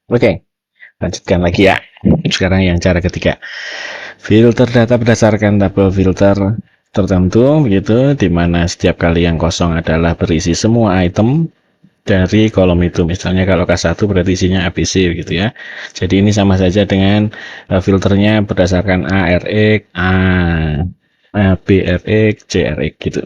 Oke, lanjutkan lagi ya. Sekarang yang cara ketiga. Filter data berdasarkan tabel filter tertentu begitu, di mana setiap kali yang kosong adalah berisi semua item dari kolom itu. Misalnya kalau K1 berarti isinya ABC gitu ya. Jadi ini sama saja dengan filternya berdasarkan ARX, BRX, CRX gitu.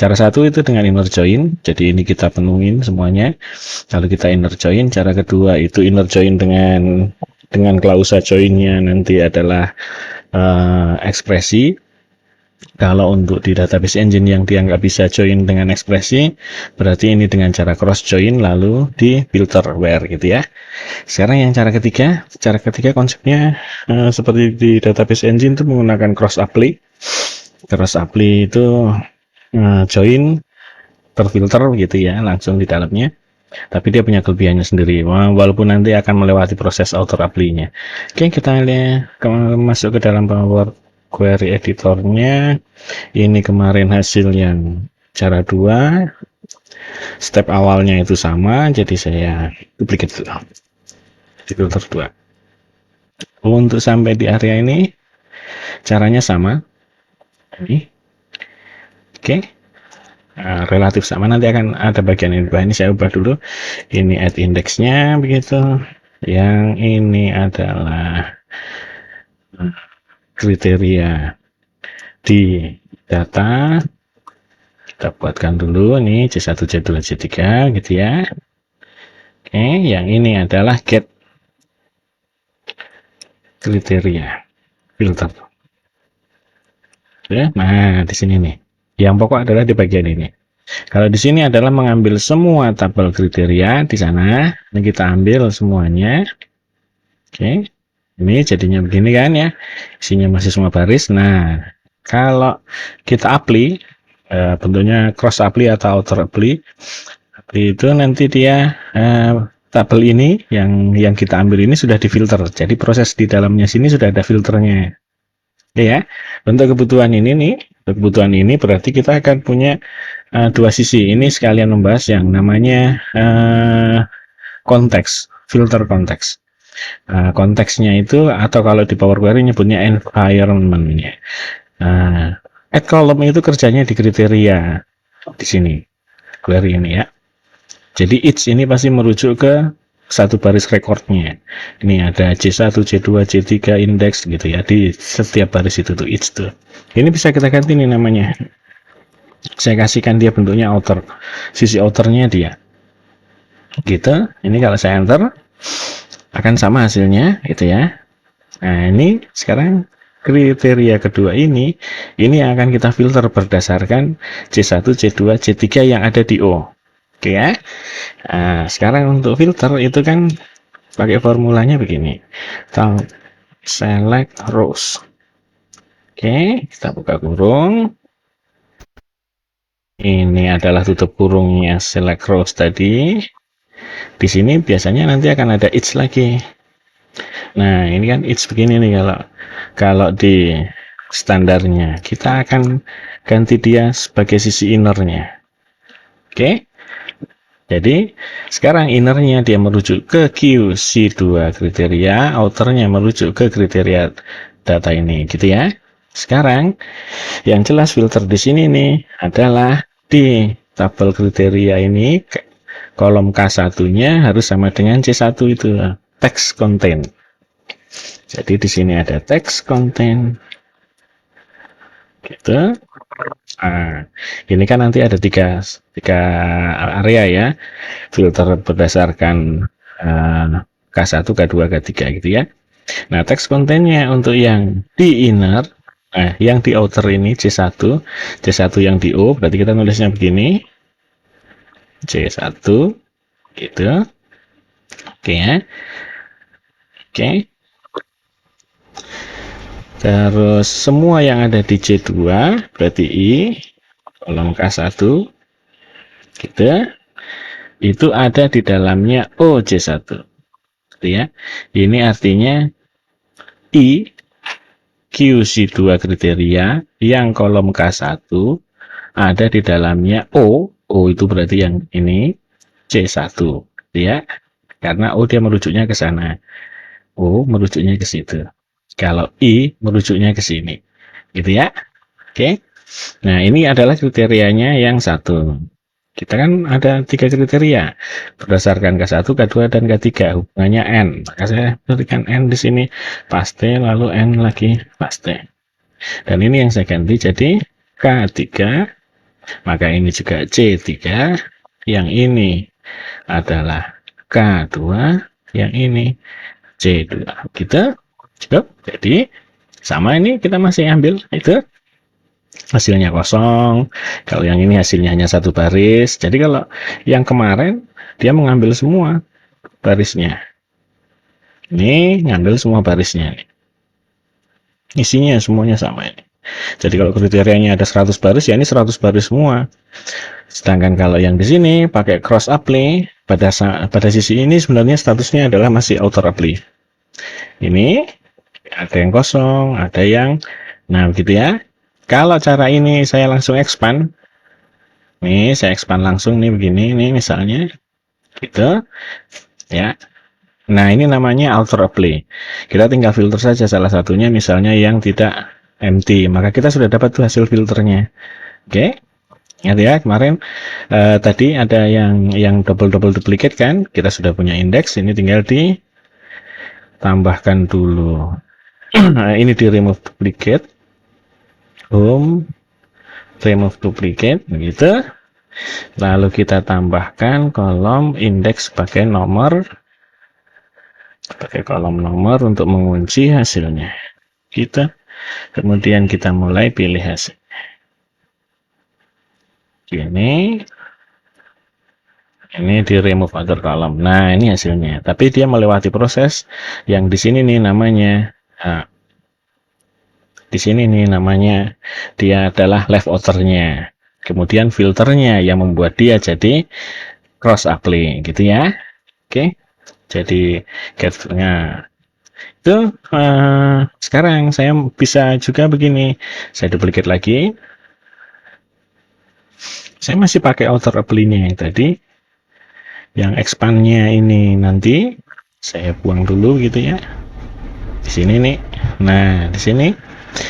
Cara satu itu dengan inner join. Jadi ini kita penuhin semuanya. Kalau kita inner join, cara kedua itu inner join dengan klausa joinnya nanti adalah ekspresi. Kalau untuk di database engine yang dia nggak bisa join dengan ekspresi, berarti ini dengan cara cross join lalu di filter where gitu ya. Sekarang yang cara ketiga konsepnya seperti di database engine itu menggunakan cross apply. Cross apply itu join terfilter gitu ya, langsung di dalamnya. Tapi dia punya kelebihannya sendiri, walaupun nanti akan melewati proses auto apply-nya. Oke, kita lihat masuk ke dalam Power Query editornya. Ini kemarin hasil yang cara 2, step awalnya itu sama, jadi saya duplicate dulu di filter 2. Untuk sampai di area ini caranya sama ini. Oke, relatif sama, nanti akan ada bagian ini. Ini saya ubah dulu, ini add indexnya begitu, yang ini adalah kriteria di data. Kita buatkan dulu nih C1, C2, C3 gitu ya. Oke, yang ini adalah get kriteria filter. Ya, nah di sini nih. Yang pokok adalah di bagian ini. Kalau di sini adalah mengambil semua tabel kriteria di sana. Ini kita ambil semuanya. Oke. Ini jadinya begini kan ya. Isinya masih semua baris. Nah, kalau kita apply bentuknya cross apply atau outer apply. Apply itu nanti dia tabel ini yang kita ambil ini sudah difilter. Jadi proses di dalamnya sini sudah ada filternya. Ya, untuk kebutuhan ini nih, kebutuhan ini berarti kita akan punya dua sisi. Ini sekalian membahas yang namanya konteks, filter konteks. Konteksnya itu, atau kalau di Power Query nyebutnya environment-nya. Add column itu kerjanya di kriteria di sini, query ini ya. Jadi each ini pasti merujuk ke satu baris rekornya. Ini ada C1, C2, C3 index gitu ya. Di setiap baris itu tuh each tuh. Ini bisa kita ganti nih namanya. Saya kasihkan dia bentuknya outer. Sisi outernya dia. Gitu. Ini kalau saya enter akan sama hasilnya gitu ya. Nah, ini sekarang kriteria kedua ini akan kita filter berdasarkan C1, C2, C3 yang ada di O. Oke ya. Nah, sekarang untuk filter itu kan pakai formulanya begini. Select rows. Oke, kita buka kurung. Ini adalah tutup kurungnya select rows tadi. Di sini biasanya nanti akan ada each lagi. Nah, ini kan each begini nih kalau di standarnya. Kita akan ganti dia sebagai sisi innernya. Oke. Jadi sekarang innernya dia merujuk ke QC2 kriteria, outernya merujuk ke kriteria data ini, gitu ya. Sekarang yang jelas filter di sini nih adalah di tabel kriteria ini kolom K1-nya harus sama dengan C1 itu, text content. Jadi di sini ada text content. Gitu. Nah, ini kan nanti ada tiga area ya, filter berdasarkan K1, K2, K3 gitu ya. Nah, teks kontennya untuk yang di inner, yang di outer ini C1 yang di O, berarti kita nulisnya begini, C1 gitu. Oke ya. Oke. Terus semua yang ada di C2 berarti I kolom K1 gitu, itu ada di dalamnya OC1 gitu ya. Ini artinya I QC2 kriteria yang kolom K1 ada di dalamnya O itu berarti yang ini C1 gitu ya. karena O dia merujuknya ke sana, O merujuknya ke situ. Kalau I merujuknya ke sini, gitu ya. Oke. Nah, ini adalah kriterianya yang satu. Kita kan ada 3 kriteria berdasarkan K1, K2, dan K3 hubungannya N. Maka saya berikan N di sini paste, lalu N lagi paste. Dan ini yang saya ganti jadi K3, maka ini juga C3, yang ini adalah K2, yang ini C2. Gitu. Cukup. Jadi sama ini kita masih ambil itu hasilnya kosong. Kalau yang ini hasilnya hanya satu baris. Jadi kalau yang kemarin dia mengambil semua barisnya. Ini ngambil semua barisnya. Isinya semuanya sama ini. Jadi kalau kriterianya ada 100 baris, ya ini 100 baris semua. Sedangkan kalau yang di sini pakai cross apply, pada sisi ini sebenarnya statusnya adalah masih outer apply. Ini ada yang kosong, ada yang, nah begitu ya. Kalau cara ini saya langsung expand, nih saya expand langsung nih begini, nih misalnya, gitu, ya. Nah ini namanya outer apply. Kita tinggal filter saja salah satunya, misalnya yang tidak empty, maka kita sudah dapat tuh hasil filternya. Oke. Ingat ya kemarin tadi ada yang double duplicate kan, kita sudah punya indeks, ini tinggal ditambahkan dulu. Nah, ini di remove duplicate, home, remove duplicate, begitu. Lalu kita tambahkan kolom indeks sebagai nomor, pakai kolom nomor untuk mengunci hasilnya. Kita kemudian kita mulai pilih hasil. Ini di remove other column. Nah, ini hasilnya. Tapi dia melewati proses yang di sini nih namanya. Nah, di sini nih namanya dia adalah left outernya. Kemudian filternya yang membuat dia jadi cross apply, gitu ya. Oke. Jadi get-nya itu sekarang saya bisa juga begini. Saya duplicate lagi. Saya masih pakai outer apply-nya yang tadi. Yang expand-nya ini nanti saya buang dulu gitu ya. Di sini nih. Nah, di sini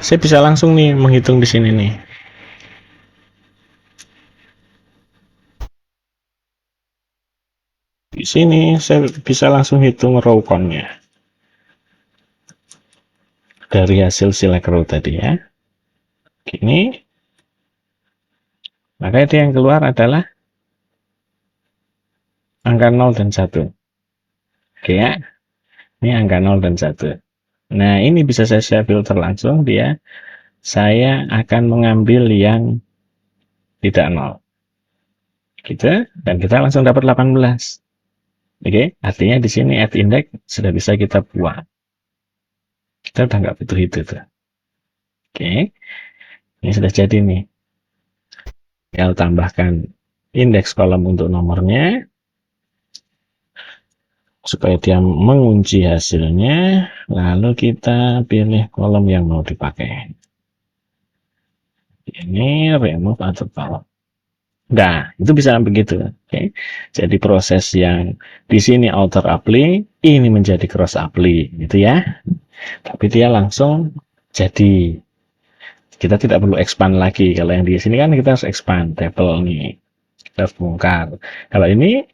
saya bisa langsung nih menghitung di sini nih. Di sini saya bisa langsung hitung row count-nya dari hasil select row tadi ya. Gini. Maka itu yang keluar adalah angka 0 dan 1. Oke ya. Ini angka 0 dan 1. Nah, ini bisa saya filter langsung dia. Saya akan mengambil yang tidak 0. Gitu. Dan kita langsung dapat 18. Oke, artinya di sini add index sudah bisa kita buang. Kita udah nggak butuh itu tuh. Oke, ini sudah jadi nih. Tinggal tambahkan indeks kolom untuk nomornya supaya dia mengunci hasilnya. Lalu kita pilih kolom yang mau dipakai. Ini remove atau kolom. Nah, itu bisa begitu. Oke. Jadi proses yang di sini outer apply, ini menjadi cross apply, gitu ya. Tapi dia langsung jadi. Kita tidak perlu expand lagi. Kalau yang di sini kan kita harus expand table nih. Kita harus bongkar. Kalau ini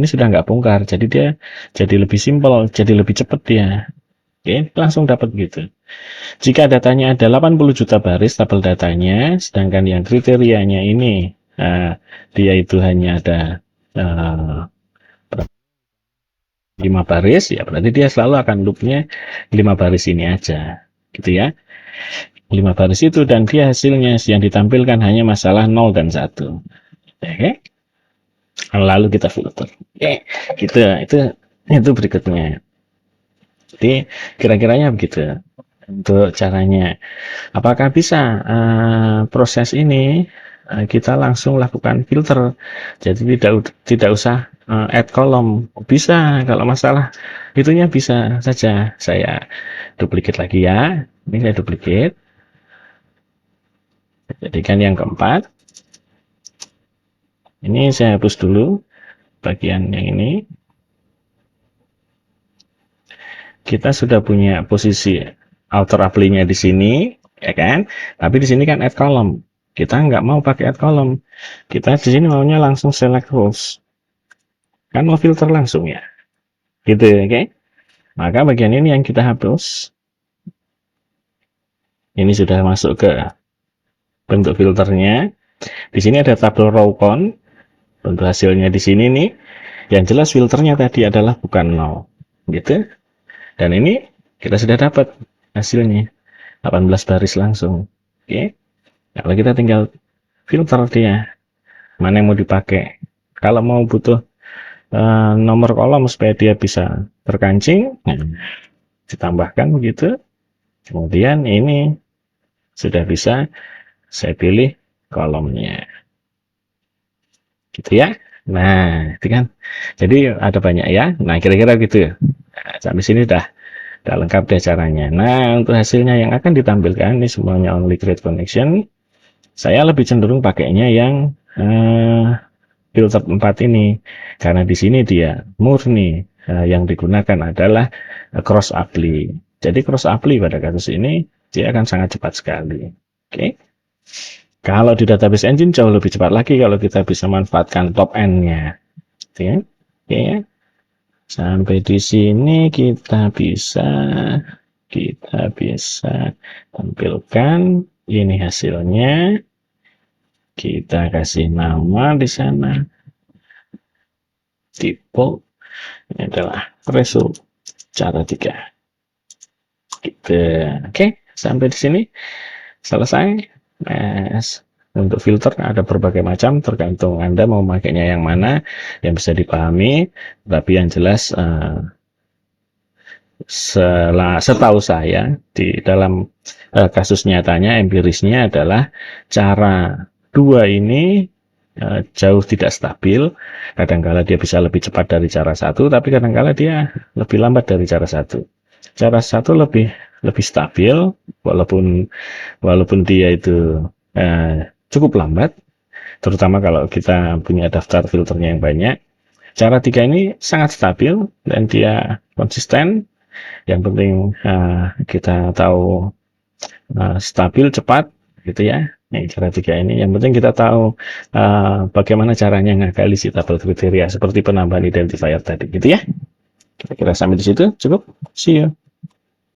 sudah nggak bongkar, jadi dia jadi lebih simpel, jadi lebih cepat dia. Oke, langsung dapat gitu. Jika datanya ada 80 juta baris tabel datanya, sedangkan yang kriterianya ini dia itu hanya ada 5 baris, ya berarti dia selalu akan loopnya 5 baris ini aja, gitu ya. 5 baris itu dan dia hasilnya yang ditampilkan hanya masalah 0 dan 1. Oke. Lalu kita filter. Oke, gitu. Itu berikutnya. Jadi kira-kiranya begitu untuk caranya. Apakah bisa proses ini kita langsung lakukan filter? Jadi tidak usah add kolom. Bisa kalau masalah itunya bisa saja. Saya duplicate lagi ya. Ini saya duplicate. Jadikan yang keempat. Ini saya hapus dulu bagian yang ini. kita sudah punya posisi outer apply-nya di sini, ya kan? Tapi di sini kan add column. Kita nggak mau pakai add column. Kita di sini maunya langsung select rows. Kan mau filter langsung ya. Gitu, oke? Okay? Maka bagian ini yang kita hapus. Ini sudah masuk ke bentuk filternya. Di sini ada tabel row count. Untuk hasilnya di sini nih. Yang jelas filternya tadi adalah bukan 0. Gitu. Dan ini kita sudah dapat hasilnya. 18 baris langsung. Oke. Okay? Kalau kita tinggal filter dia. Mana yang mau dipakai. Kalau mau butuh nomor kolom supaya dia bisa terkancing. Ditambahkan begitu. Kemudian ini sudah bisa saya pilih kolomnya. Gitu ya. Nah, itu kan. Jadi ada banyak ya. Nah, kira-kira gitu. Nah, sampai sini udah lengkap deh caranya. Nah, untuk hasilnya yang akan ditampilkan ini semuanya only create connection. Saya lebih cenderung pakainya yang filter 4 ini. Karena di sini dia murni yang digunakan adalah cross apply. Jadi cross apply pada kasus ini dia akan sangat cepat sekali. Oke. Kalau di database engine jauh lebih cepat lagi kalau kita bisa manfaatkan top end-nya. Oke ya. Sampai di sini kita bisa tampilkan ini hasilnya. Kita kasih nama di sana. Tipe ini adalah result cara 3. Gitu. Oke, sampai di sini selesai. Untuk filter ada berbagai macam, tergantung Anda mau makainya yang mana yang bisa dipahami. Tapi yang jelas setahu saya di dalam kasus nyatanya empirisnya adalah cara 2 ini jauh tidak stabil. Kadangkala dia bisa lebih cepat dari cara 1, tapi kadangkala dia lebih lambat dari cara 1. Cara 1 lebih stabil, walaupun dia itu cukup lambat, terutama kalau kita punya daftar filternya yang banyak. Cara 3 ini sangat stabil dan dia konsisten. Yang penting kita tahu stabil, cepat, gitu ya. Yang cara 3 ini, yang penting kita tahu bagaimana caranya ngakali si tabel kriteria seperti penambahan identifier tadi, gitu ya. Kira-kira sampai di situ cukup. See you.